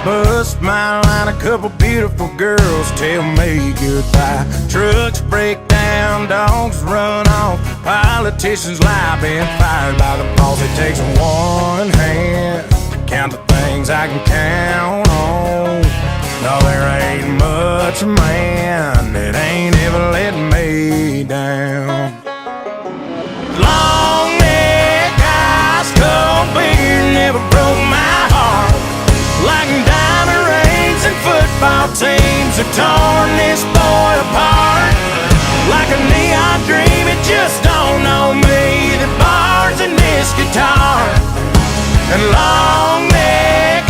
bust my line, a couple beautiful girls tell me goodbye. Trucks break down, dogs run off, politicians lie, been fired by the boss. It takes one hand to count the things I can count on. No, there ain't much man that ain't ever let me down. Long neck, ice cold beer never broke my heart. Like diamond rings and football teams have torn this boy apart. Like a neon dream, it just don't know me. The bars and this guitar and long neck